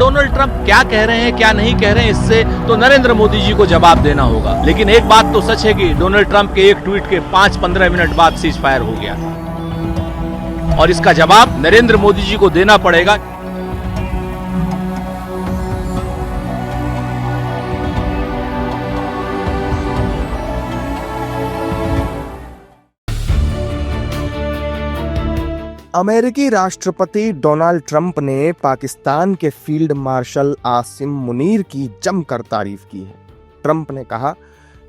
Donald Trump क्या कह रहे हैं क्या नहीं कह रहे हैं इससे तो नरेंद्र मोदी जी को जवाब देना होगा। लेकिन एक बात तो सच है कि डोनाल्ड ट्रंप के एक ट्वीट के 5-15 मिनट बाद सीज फायर हो गया और इसका जवाब नरेंद्र मोदी जी को देना पड़ेगा। अमेरिकी राष्ट्रपति डोनाल्ड ट्रंप ने पाकिस्तान के फील्ड मार्शल आसिम मुनीर की जमकर तारीफ की है। ट्रंप ने कहा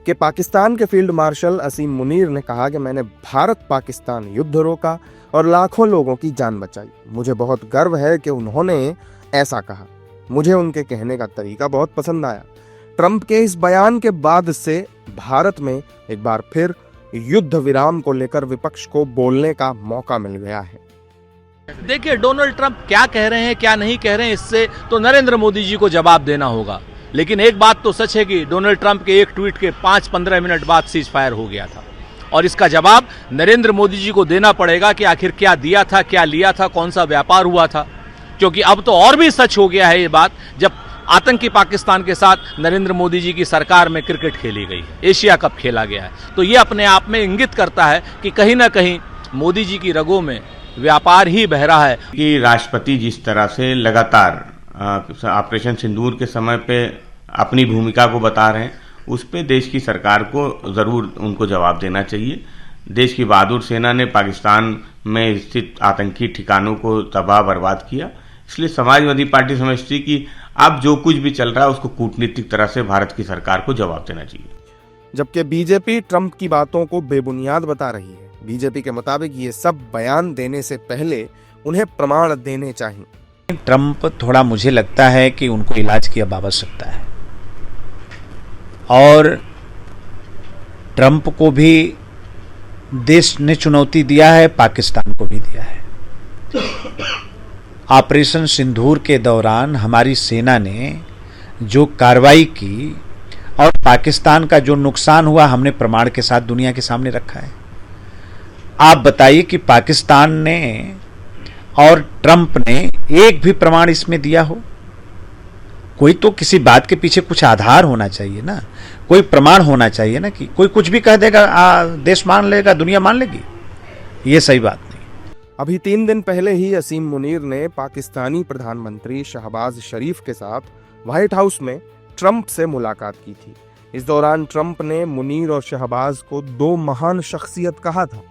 कि पाकिस्तान के फील्ड मार्शल आसिम मुनीर ने कहा कि मैंने भारत पाकिस्तान युद्ध रोका और लाखों लोगों की जान बचाई। मुझे बहुत गर्व है कि उन्होंने ऐसा कहा। मुझे उनके कहने का तरीका बहुत पसंद आया। ट्रंप के इस बयान के बाद से भारत में एक बार फिर युद्ध विराम को लेकर विपक्ष को बोलने का मौका मिल गया है। देखिए, डोनाल्ड ट्रंप क्या कह रहे हैं क्या नहीं कह रहे हैं इससे तो नरेंद्र मोदी जी को जवाब देना होगा। लेकिन एक बात तो सच है कि डोनाल्ड ट्रंप के एक ट्वीट के 5-15 मिनट बाद सीज फायर हो गया था और इसका जवाब नरेंद्र मोदी जी को देना पड़ेगा कि आखिर क्या दिया था, क्या लिया था, कौन सा व्यापार हुआ था। क्योंकि अब तो और भी सच हो गया है ये बात, जब आतंकी पाकिस्तान के साथ नरेंद्र मोदी जी की सरकार में क्रिकेट खेली गई, एशिया कप खेला गया है। तो ये अपने आप में इंगित करता है कि कहीं ना कहीं मोदी जी की रगों में व्यापार ही बह रहा है। कि राष्ट्रपति जिस तरह से लगातार ऑपरेशन सिंदूर के समय पे अपनी भूमिका को बता रहे हैं, उस पे देश की सरकार को जरूर उनको जवाब देना चाहिए। देश की बहादुर सेना ने पाकिस्तान में स्थित आतंकी ठिकानों को तबाह बर्बाद किया। इसलिए समाजवादी पार्टी समझती कि अब जो कुछ भी चल रहा है उसको कूटनीतिक तरह से भारत की सरकार को जवाब देना चाहिए। जबकि बीजेपी ट्रंप की बातों को बेबुनियाद बता रही है। बीजेपी के मुताबिक ये सब बयान देने से पहले उन्हें प्रमाण देने चाहिए। ट्रंप थोड़ा मुझे लगता है कि उनको इलाज की अब आवश्यकता है और ट्रंप को भी देश ने चुनौती दिया है, पाकिस्तान को भी दिया है। ऑपरेशन सिंदूर के दौरान हमारी सेना ने जो कार्रवाई की और पाकिस्तान का जो नुकसान हुआ हमने प्रमाण के साथ दुनिया के सामने रखा है। आप बताइए कि पाकिस्तान ने और ट्रंप ने एक भी प्रमाण इसमें दिया हो? कोई तो किसी बात के पीछे कुछ आधार होना चाहिए ना, कोई प्रमाण होना चाहिए ना। कि कोई कुछ भी कह देगा देश मान लेगा, दुनिया मान लेगी, ये सही बात नहीं। अभी 3 दिन पहले ही आसिम मुनीर ने पाकिस्तानी प्रधानमंत्री शहबाज शरीफ के साथ व्हाइट हाउस में ट्रंप से मुलाकात की थी। इस दौरान ट्रंप ने मुनीर और शहबाज को 2 महान शख्सियत कहा था।